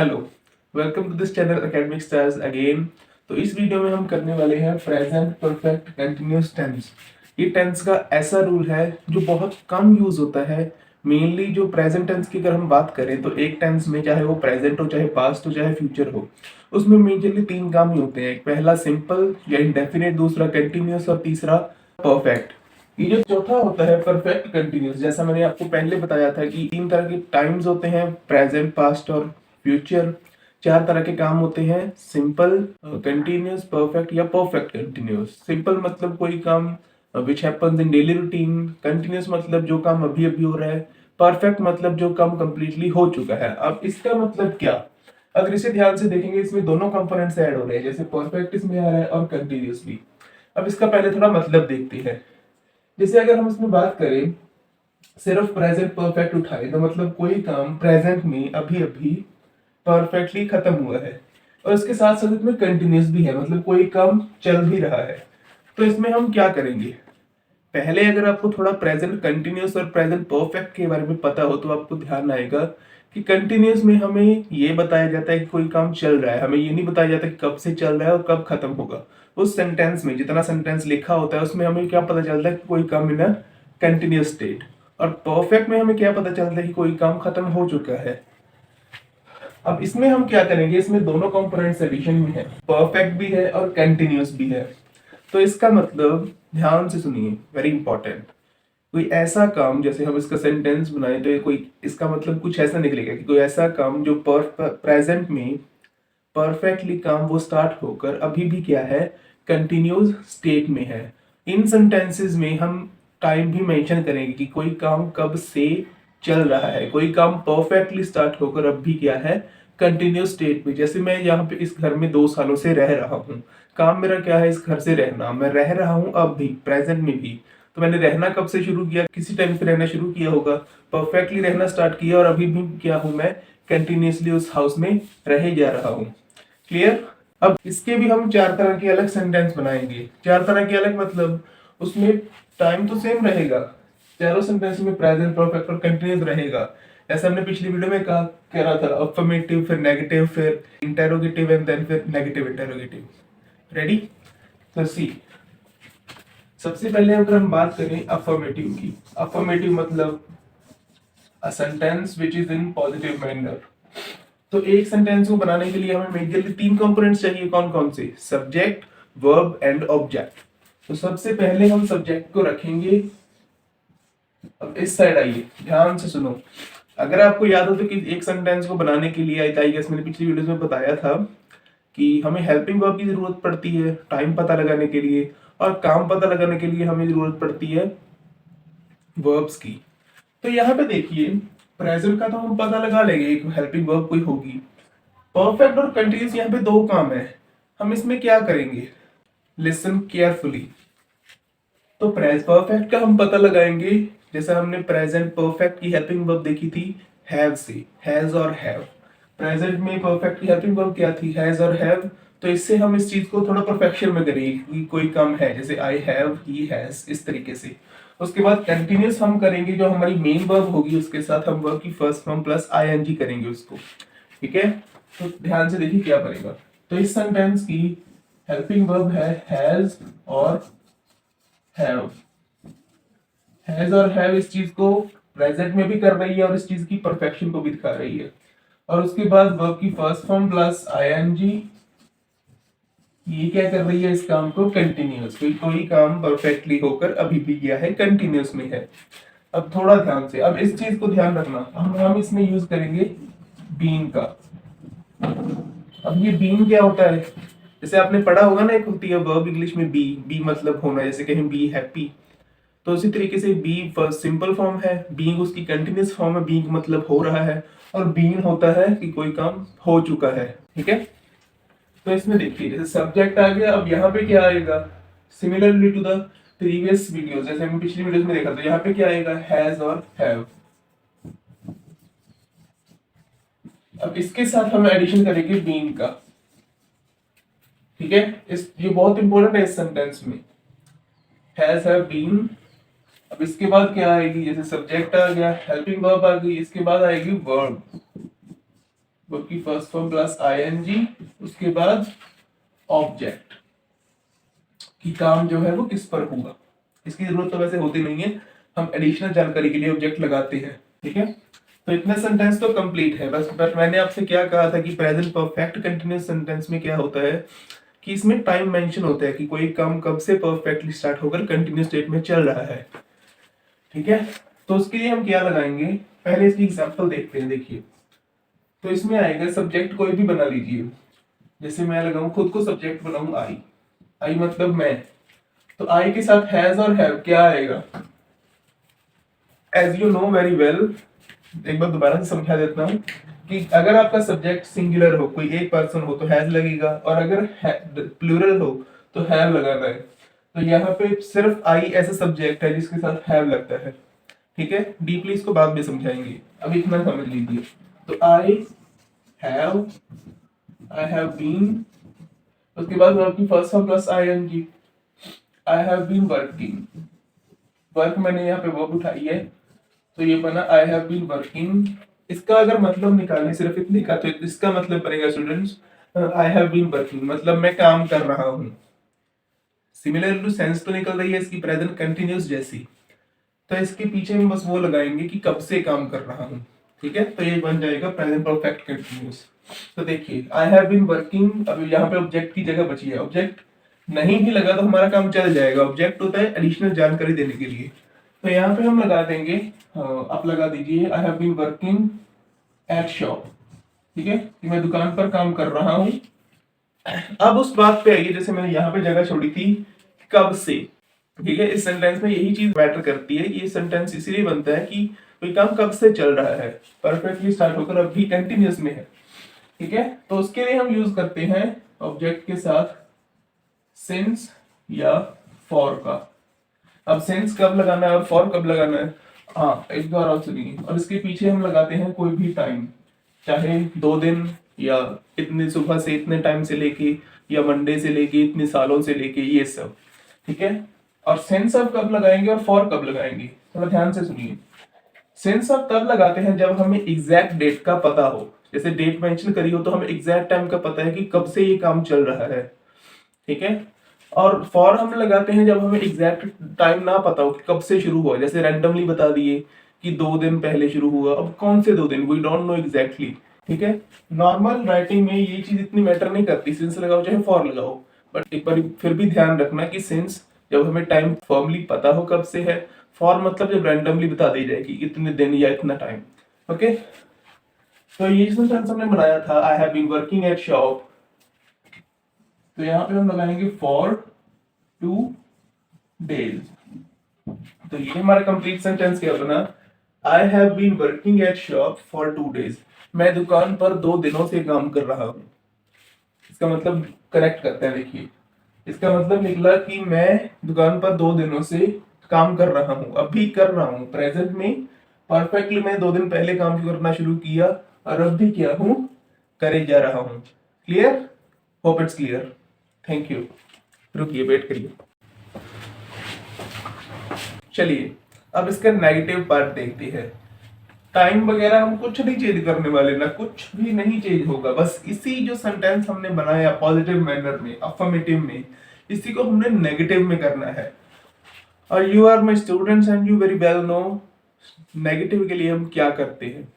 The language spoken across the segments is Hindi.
Hello, welcome to this channel academic stars again. तो इस वीडियो में हम करने वाले हैं प्रेजेंट परफेक्ट कंटिन्यूअस टेंस। ये टेंस का ऐसा रूल है जो बहुत कम यूज होता है। मेनली जो प्रेजेंट टेंस की अगर हम बात करें तो एक टेंस में चाहे वो प्रेजेंट हो, चाहे पास्ट हो, चाहे फ्यूचर हो, उसमें मेजरली तीन काम ही होते हैं। एक पहला सिंपल या इंडेफिनिट, दूसरा कंटिन्यूअस और तीसरा परफेक्ट। ये जो चौथा होता है परफेक्ट कंटिन्यूअस, जैसा मैंने आपको पहले बताया था कि तीन तरह के टाइम्स होते हैं, प्रेजेंट, पास्ट और फ्यूचर। चार तरह के काम होते हैं, सिंपल, कंटिन्यूअस, परफेक्ट या परफेक्ट कंटिन्यूअस। सिंपल मतलब कोई काम which happens in daily routine. Continuous मतलब जो काम अभी अभी हो रहा है। परफेक्ट मतलब जो काम कंप्लीटली हो चुका है। अब इसका मतलब क्या, अगर इसे ध्यान से देखेंगे इसमें दोनों कंपोनेंट्स ऐड हो रहे हैं, जैसे परफेक्ट इसमें आ रहा है और कंटिन्यूअस भी। अब इसका पहले थोड़ा मतलब देखते हैं। जैसे अगर हम इसमें बात करें, सिर्फ प्रेजेंट परफेक्ट उठाए तो मतलब कोई काम प्रेजेंट में अभी अभी परफेक्टली खत्म हुआ है, और इसके साथ साथ इसमें कंटिन्यूस भी है, मतलब कोई काम चल भी रहा है। तो इसमें हम क्या करेंगे, पहले अगर आपको थोड़ा प्रेजेंट कंटिन्यूस और प्रेजेंट परफेक्ट के बारे में पता हो तो आपको ध्यान आएगा कि कंटिन्यूस में हमें ये बताया जाता है कि कोई काम चल रहा है, हमें ये नहीं बताया जाता कि कब से चल रहा है और कब खत्म होगा। उस सेंटेंस में जितना सेंटेंस लिखा होता है उसमें हमें क्या पता चलता है कि कोई काम इन अ कंटिन्यूस स्टेट। और परफेक्ट में हमें क्या पता चलता है कि कोई काम खत्म हो चुका है। अब इसमें हम क्या करेंगे, इसमें दोनों कंपोनेंट्स एडिशन में है, परफेक्ट भी है और कंटिन्यूअस भी है। तो इसका मतलब ध्यान से सुनिए, वेरी इंपॉर्टेंट। कोई ऐसा काम, जैसे हम इसका सेंटेंस बनाए तो ये कोई, इसका मतलब कुछ ऐसा निकलेगा कि कोई ऐसा काम जो प्रेजेंट में परफेक्टली काम वो स्टार्ट होकर अभी भी क्या है, कंटिन्यूस स्टेट में है। इन सेंटेंसेस में हम टाइम भी मेंशन करेंगे कि कोई काम कब से चल रहा है, कोई काम परफेक्टली स्टार्ट होकर अब भी क्या है, कंटिन्यूस स्टेट में। जैसे मैं यहाँ पे इस घर में 2 सालों से रह रहा हूँ, काम मेरा क्या है, इस घर से रहना, मैं रह रहा हूँ अब भी प्रेजेंट में भी। तो मैंने रहना कब से शुरू किया, किसी टाइम से रहना शुरू किया होगा, परफेक्टली रहना स्टार्ट किया और अभी भी क्या हूं मैं, कंटिन्यूसली उस हाउस में रहे जा रहा हूँ। क्लियर। अब इसके भी हम चार तरह के अलग सेंटेंस बनाएंगे। चार तरह के अलग मतलब उसमें टाइम तो सेम रहेगा, चारों सेंटेंस में प्रेजेंट परफेक्ट और कंटिन्यूस रहेगा। ऐसा हमने पिछली वीडियो में कहा, कह रहा था अफर्मेटिव, फिर नेगेटिव, फिर इंटेरोगेटिव एंड देन फिर नेगेटिव इंटेरोगेटिव। रेडी। तो सी, सबसे पहले अगर हम बात करें अफर्मेटिव की, अफर्मेटिव मतलब a sentence which is in positive manner. तो एक सेंटेंस को बनाने के लिए हमें मेजरली तीन कंपोनेंट्स चाहिए। कौन कौन से, सब्जेक्ट, वर्ब एंड ऑब्जेक्ट। तो सबसे पहले हम सब्जेक्ट को रखेंगे। अब इस साइड आइए, ध्यान से सुनो। अगर आपको याद हो तो कि एक सेंटेंस को बनाने के लिए, आई गेस मैंने पिछली वीडियोस में बताया था कि हमें हेल्पिंग वर्ब की जरूरत पड़ती है टाइम पता लगाने के लिए, और काम पता लगाने के लिए हमें जरूरत पड़ती है वर्ब्स की। तो यहाँ पे देखिए, प्रेजेंट का तो हम पता लगा लेंगे, एक हेल्पिंग वर्ब कोई होगी। परफेक्ट और कंटिन्यूस यहाँ पे दो काम है, हम इसमें क्या करेंगे, लिसन केयरफुली। तो प्रेजेंट परफेक्ट का हम पता लगाएंगे, जैसे हमने प्रेजेंट परफेक्ट की हेल्पिंग वर्ब देखी थी हैव से, हैज और हैव। प्रेजेंट में परफेक्ट की हेल्पिंग वर्ब क्या थी, हैज और हैव। तो इससे हम इस चीज को थोड़ा परफेक्शन में करेंगे कि कोई काम है, जैसे आई हैव, ही हैज, इस तरीके से। उसके बाद कंटिन्यूस हम करेंगे, जो हमारी मेन वर्ब होगी उसके साथ हम वर्ब की फर्स्ट फॉर्म प्लस आईएनजी करेंगे उसको। ठीक है। तो ध्यान से देखिए क्या बनेगा। तो इस सेंटेंस की हेल्पिंग वर्ब है हैज और हैव। हैज और हैव इस चीज को प्रेजेंट में भी कर रही है और इस चीज की परफेक्शन को भी दिखा रही है। और उसके बाद वर्ब की फर्स्ट फॉर्म प्लस आईएनजी, ये क्या कर रही है, इस काम को कंटिन्यूअस, कोई काम परफेक्टली होकर अभी भी किया है, कंटिन्यूअस में है। अब थोड़ा ध्यान से, अब इस चीज को ध्यान रखना, हम इसमें यूज करेंगे बीन का। अब ये बीन क्या होता है, जैसे आपने पढ़ा होगा ना, एक होती है वर्ब इंग्लिश में बी, बी मतलब होना, जैसे कहीं बी हैप्पी। तो उसी तरीके से बी फर्स्ट सिंपल फॉर्म है, बीइंग उसकी कंटिन्यूअस फॉर्म है, बीइंग मतलब हो रहा है, और बीन होता है कि कोई काम हो चुका है। ठीक है। तो इसमें देखिए, जैसे सब्जेक्ट आ गया, अब यहाँ पे क्या आएगा, similarly to the previous video, जैसे हमने पिछली वीडियोस में देखा था, यहाँ पे क्या आएगा, हैज और हैव। अब इसके साथ हम एडिशन करेंगे बीन का। ठीक है। इस ये बहुत इंपॉर्टेंट है इस सेंटेंस में, हैज हैव बीन। अब इसके बाद क्या आएगी, जैसे सब्जेक्ट आ गया, हेल्पिंग वर्ब आ गई, इसके बाद आएगी वर्ब। वर्ब की फर्स्ट फॉर्म प्लस आईएनजी, उसके बाद ऑब्जेक्ट कि काम जो है वो किस पर होगा। इसकी जरूरत तो वैसे होती नहीं है, हम एडिशनल जानकारी के लिए ऑब्जेक्ट लगाते हैं। ठीक है, तो इतना सेंटेंस तो कंप्लीट है बस। बट मैंने आपसे क्या कहा था कि प्रेजेंट परफेक्ट कंटिन्यूअस सेंटेंस में क्या होता है कि इसमें टाइम मेंशन होता है कि कोई काम कब से परफेक्टली स्टार्ट होकर कंटिन्यूस स्टेट में चल रहा है। ठीक है, तो उसके लिए हम क्या लगाएंगे, पहले इसकी एग्जांपल देखते हैं। देखिए, तो इसमें आएगा सब्जेक्ट कोई भी बना लीजिए। जैसे मैं लगाऊं, खुद को सब्जेक्ट बनाऊं आई, आई मतलब मैं, तो आई के साथ हैज और हैव क्या आएगा, as you know very well. एक बार दोबारा से समझा देता हूँ कि अगर आपका सब्जेक्ट सिंगुलर हो, कोई एक पर्सन हो तो हैज लगेगा, और अगर प्लूरल हो तो हैव लगाना है। तो यहाँ पे सिर्फ आई ऐसा सब्जेक्ट है जिसके साथ हैव लगता है। ठीक है, डीपली इसको बाद में समझाएंगे, अभी इतना समझ लीजिए। तो हैव आई हैव बीन, उसके बाद आपकी first form plus ING, I have been working. Work मैंने यहाँ पे वर्ब उठाई है, तो ये बना आई हैव बीन वर्किंग। इसका अगर मतलब निकालें सिर्फ इतने का, तो इसका मतलब बनेगा students, I have been working मतलब मैं काम कर रहा हूँ। सिमिलर टू सेंस तो निकल रही है इसकी प्रेजेंट कंटिन्यूस जैसी, तो इसके पीछे हम बस वो लगाएंगे कि कब से काम कर रहा हूँ। ठीक है, तो ये बन जाएगा प्रेजेंट परफेक्ट कंटिन्यूस। तो देखिए, आई हैव बीन वर्किंग, अब यहाँ पे ऑब्जेक्ट की जगह बची है। ऑब्जेक्ट नहीं भी लगा तो हमारा काम चल जाएगा, ऑब्जेक्ट होता है एडिशनल जानकारी देने के लिए। तो यहाँ पे हम लगा देंगे, आप लगा दीजिए I have been working at shop. ठीक है, कि मैं दुकान पर काम कर रहा हूँ। अब उस बात पे आइए, जैसे मैंने यहाँ पे जगह छोड़ी थी कब से। ठीक है, इस सेंटेंस में यही चीज मैटर करती है। ये सेंटेंस इसीलिए बनता है कि कोई काम कब से चल रहा है, परफेक्टली स्टार्ट होकर अभी कंटिन्यूस में है। ठीक है, तो उसके लिए हम यूज करते हैं ऑब्जेक्ट के साथ सिंस या फॉर का। अब सिंस कब लगाना है और फॉर कब लगाना है, हाँ एक बार और सुनिए। और इसके पीछे हम लगाते हैं कोई भी टाइम, चाहे 2 दिन या इतने सुबह से इतने टाइम से लेके, या मंडे से लेके इतने सालों से लेके, ये सब। ठीक है, और सिंस अब कब लगाएंगे और फॉर कब लगाएंगे, थोड़ा ध्यान से सुनिए। सिंस अब तब लगाते हैं जब हमें एग्जैक्ट डेट का पता हो, जैसे डेट मेंशन करी हो तो हमें एग्जैक्ट टाइम का पता है कि कब से ये काम चल रहा है। ठीक है, और फॉर हम लगाते हैं जब हमें एग्जैक्ट टाइम ना पता हो कि कब से शुरू हुआ, जैसे रैंडमली बता दिए कि 2 दिन पहले शुरू हुआ, अब कौन से 2 दिन, वी डोंट नो एग्जैक्टली। ठीक है, नॉर्मल राइटिंग में ये चीज इतनी मैटर नहीं करती, सिंस लगाओ चाहे फॉर लगाओ। बट एक बार फिर भी ध्यान रखना कि सिंस जब हमें टाइम फॉर्मली पता हो कब से है, फॉर मतलब जब रैंडमली बता दी जाएगी इतने दिन या इतना टाइम। ओके, तो ये सेंटेंस हमने बनाया था I have been working at shop, तो यहाँ पे हम लगाएंगे फॉर 2 days। तो ये हमारा कंप्लीट सेंटेंस क्या बना, I have been working at shop for 2 days। मैं दुकान पर 2 दिनों से काम कर रहा हूँ। इसका मतलब कनेक्ट करते हैं, देखिए इसका मतलब निकला कि मैं दुकान पर 2 दिनों से काम कर रहा हूँ, अभी कर रहा हूँ प्रेजेंट में। परफेक्टली मैं 2 दिन पहले काम करना शुरू किया और अब भी क्या हूँ, करे जा रहा हूँ। Clear, hope it's clear. Thank you, रुकिए वेट करिए। चलिए अब इसका नेगेटिव पार्ट देखते हैं। टाइम वगैरह हम कुछ नहीं चेंज करने वाले ना, कुछ भी नहीं चेंज होगा। बस इसी जो सेंटेंस हमने बनाया पॉजिटिव मैनर में, अफर्मेटिव में, इसी को हमने नेगेटिव में करना है। और you are my students and you very well know negative के लिए हम क्या करते हैं,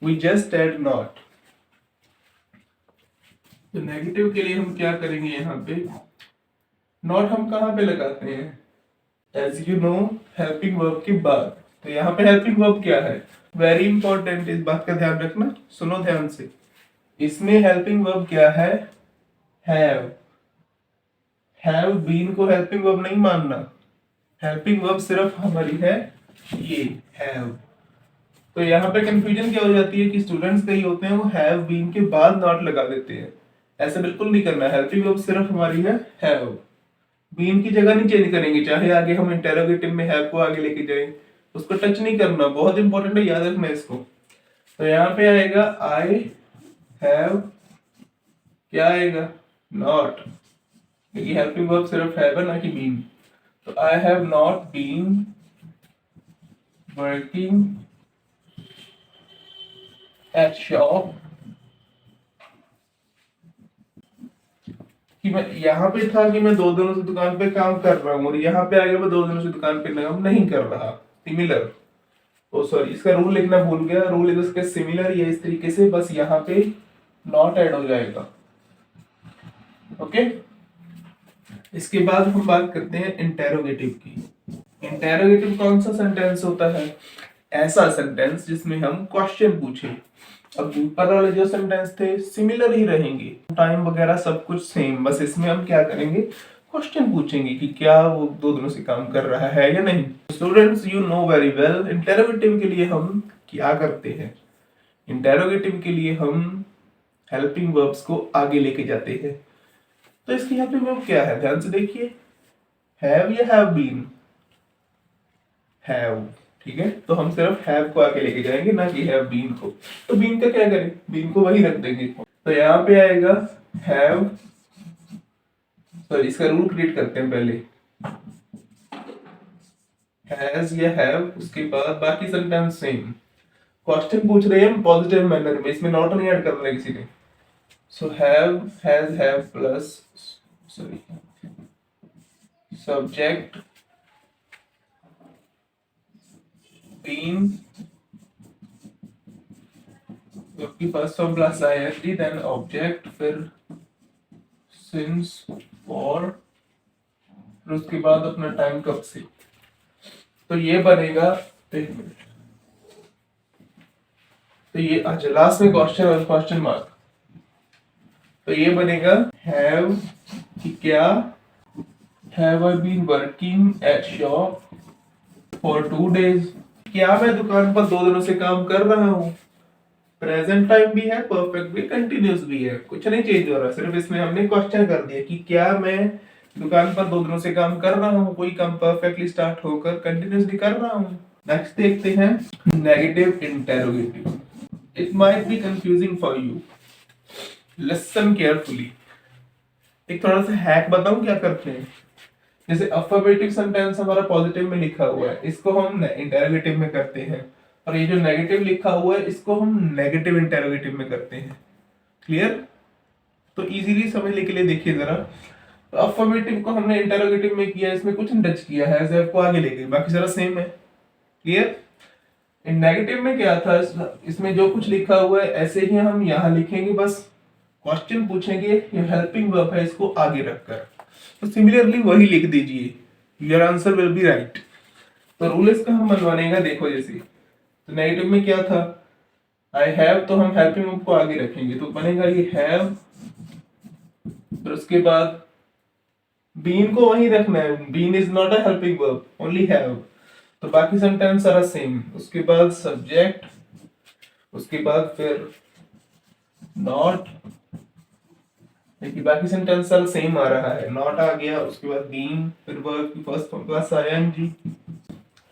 वी जस्ट एड नॉट। तो नेगेटिव के लिए हम क्या करेंगे, यहाँ पे नॉट हम कहाँ पे लगाते हैं, as you know helping verb के बाद। तो यहाँ पे हेल्पिंग वर्ब क्या है, वेरी इंपॉर्टेंट, इस बात का ध्यान रखना, सुनो ध्यान से। इसमें हेल्पिंग वर्ब क्या है, हैव। हैव बीन को हेल्पिंग वर्ब नहीं मानना, हेल्पिंग वर्ब सिर्फ हमारी है ये हैव। तो यहाँ पे कंफ्यूजन क्या हो जाती है कि स्टूडेंट्स कई होते हैं वो हैव बीन के बाद नॉट लगा देते हैं। ऐसा बिल्कुल नहीं करना, हेल्पिंग वर्ब सिर्फ हमारी है हैव। बीन की जगह नहीं चेंज करेंगे, चाहे आगे हम इंटेरोगेटिव में हैव को आगे लेके जाएं, उसको टच नहीं करना, बहुत इंपॉर्टेंट है, याद रखना इसको। तो यहाँ पे आएगा आई हैव, क्या आएगा, नॉट, क्योंकि हेल्पिंग वर्ब सिर्फ हैव है ना कि बीन। तो I have not been working at shop कि मैं यहाँ पे था कि मैं 2 दिनों से दुकान पे काम कर रहा हूँ, और यहाँ पे आ गया मैं 2 दिनों से दुकान पे काम नहीं कर रहा। सिमिलर, ओ सॉरी, इसका रूल लिखना भूल गया। रूल इज उसके सिमिलर, या इस तरीके से बस यहाँ पे नॉट ऐड हो जाएगा। ओके, इसके बाद हम बात करते हैं इंटेरोगेटिव की। इंटेरोगेटिव कौन सा सेंटेंस होता है? ऐसा सेंटेंस जिसमें हम क्वेश्चन पूछे। अब ऊपर वाले जो सेंटेंस थे सिमिलर ही रहेंगे, टाइम वगैरह सब कुछ सेम, बस इसमें हम क्या करेंगे, क्वेश्चन पूछेंगे कि क्या वो 2 दिनों से काम कर रहा है या नहीं। Students, you know very well, interrogative के लिए हम क्या करते हैं? इंटेरोगेटिव के लिए हम हेल्पिंग वर्ब्स को आगे लेके जाते हैं। तो इसकी हेल्पिंग वर्ब क्या है, ध्यान से देखिए। हैव या हैव बीन? हैव, ठीक है, तो हम सिर्फ हैव को आगे लेके जाएंगे, ना कि हैव बीन को। तो बीन का क्या करें, बीन को वही रख देंगे। तो यहाँ पे आएगा हैव, सॉरी इसका रूल क्रिएट करते हैं पहले, हैज या हैव, उसके बाद बाकी सेंटेंस सेम। क्वेश्चन पूछ रहे हैं हम पॉजिटिव मैनर में, इसमें नॉट नहीं ऐड करना है किसी ने। So have, has, have plus sorry subject been, आपकी first form plus ING, then object, फिर सिंस, फॉर, फिर उसके बाद अपना टाइम कब से। तो ये बनेगा, एक मिनट, तो ये अच्छा लास्ट में क्वेश्चन और क्वेश्चन मार्क। तो ये बनेगा हैव कि क्या, have I been working at shop for 2 days, क्या मैं दुकान पर 2 दिनों से काम कर रहा हूँ। प्रेजेंट टाइम भी है, परफेक्ट भी, कंटिन्यूस भी है, कुछ नहीं चेंज हो रहा, सिर्फ इसमें हमने क्वेश्चन कर दिया कि क्या मैं दुकान पर 2 दिनों से काम कर रहा हूँ, कोई काम परफेक्टली स्टार्ट होकर कंटिन्यूसली कर रहा हूँ। नेक्स्ट देखते हैं negative interrogative. It might be confusing for you, listen carefully. एक थोड़ा सा हैक बताऊं क्या करते हैं। जैसे अफर्मेटिव सेंटेंस हमारा पॉजिटिव में लिखा हुआ है, इसको हम इंटेरोगेटिव में करते हैं, और ये जो नेगेटिव लिखा हुआ है इसको हम नेगेटिव इंटेरोगेटिव में करते हैं। क्लियर? तो इजीली समझने के लिए देखिए जरा। तो अफर्मेटिव को हमने इंटेरोगेटिव में किया, इसमें कुछ टच किया है, एज को आगे लेके, बाकी सारा सेम है। क्लियर? इन नेगेटिव में क्या था, इसमें जो कुछ लिखा हुआ है ऐसे ही हम यहाँ लिखेंगे, बस क्वेश्चन पूछेंगे, ये हेल्पिंग वर्ब है, इसको आगे रखकर। तो सिमिलरली वही लिख दीजिए, your answer will be right. तो रूल इसका हम बनवाने का देखो। जैसे तो नेगेटिव में क्या था, आई हैव, तो हम हेल्पिंग वर्ब को आगे रखेंगे, तो बनेगा ये हैव, फिर उसके बाद बीन को वहीं रखना है, been is not a helping verb, only have. तो बाकी सेंटेंस सारा सेम, उसके बाद सब्जेक्ट, उसके बाद फिर नॉट, देखिए बाकी सेंटेंस सारा सेम आ रहा है, नॉट आ गया, उसके बाद बीन, फिर वर्ब की फर्स्ट फॉर्म प्लस आईएनजी,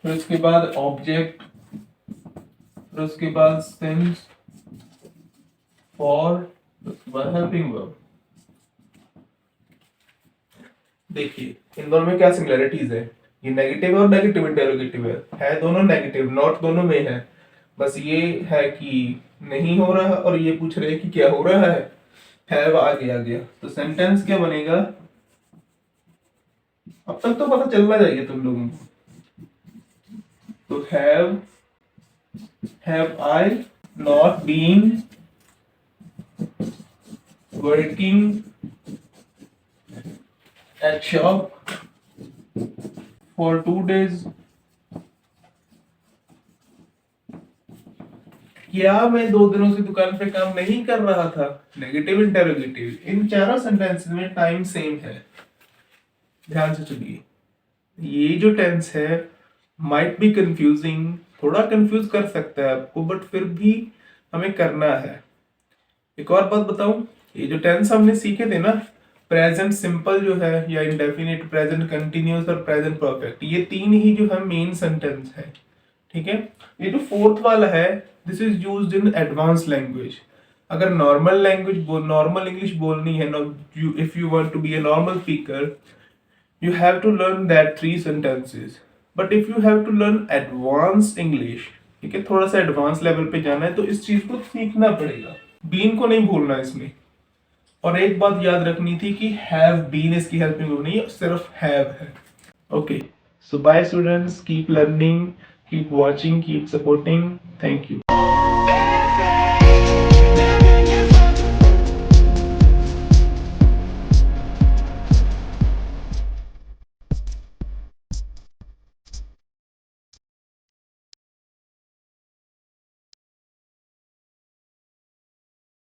फिर उसके बाद ऑब्जेक्ट, फिर उसके बाद सिंस, फॉर, उसके बाद हेल्पिंग वर्ब। देखिए इन दोनों में क्या सिमिलरिटीज है, ये नेगेटिव और नेगेटिव इंटेरोगेटिव है दोनों नेगेटिव, नॉट दोनों में है, बस ये है कि नहीं हो रहा, और ये पूछ रहे हैं कि क्या हो रहा है, हैव आ गया। तो सेंटेंस क्या बनेगा, अब तक तो पता चलना चाहिए तुम लोगों को। तो have I not been working at shop for 2 days, क्या मैं 2 दिनों से दुकान पे काम नहीं कर रहा था, नेगेटिव इंटेरोगेटिव। इन चारों सेंटेंस में टाइम सेम है, ध्यान से सुनिए। ये जो टेंस है माइट बी कंफ्यूजिंग, थोड़ा कंफ्यूज कर सकता है आपको, बट फिर भी हमें करना है। एक और बात बताऊं, ये जो टेंस हमने सीखे थे ना, प्रेजेंट सिंपल जो है, या इंडेफिनिट, प्रेजेंट कंटिन्यूअस और प्रेजेंट परफेक्ट, ये 3 ही जो है मेन सेंटेंस है। ठीक है, ये जो फोर्थ वाला है, this is used in advance language. अगर नॉर्मल लैंग्वेज नॉर्मल इंग्लिश बोलनी है, if you want to be a normal speaker, you have to learn that 3 sentences. But if you have to learn advanced English, ठीक है, थोड़ा सा एडवांस लेवल पे जाना है, तो इस चीज को सीखना पड़ेगा, बीन को नहीं भूलना इसमें। और एक बात याद रखनी थी कि हैव बीन इसकी हेल्पिंग वर्ब नहीं है, सिर्फ हैव है। Okay, so bye students, keep learning, keep watching, keep supporting. Thank you.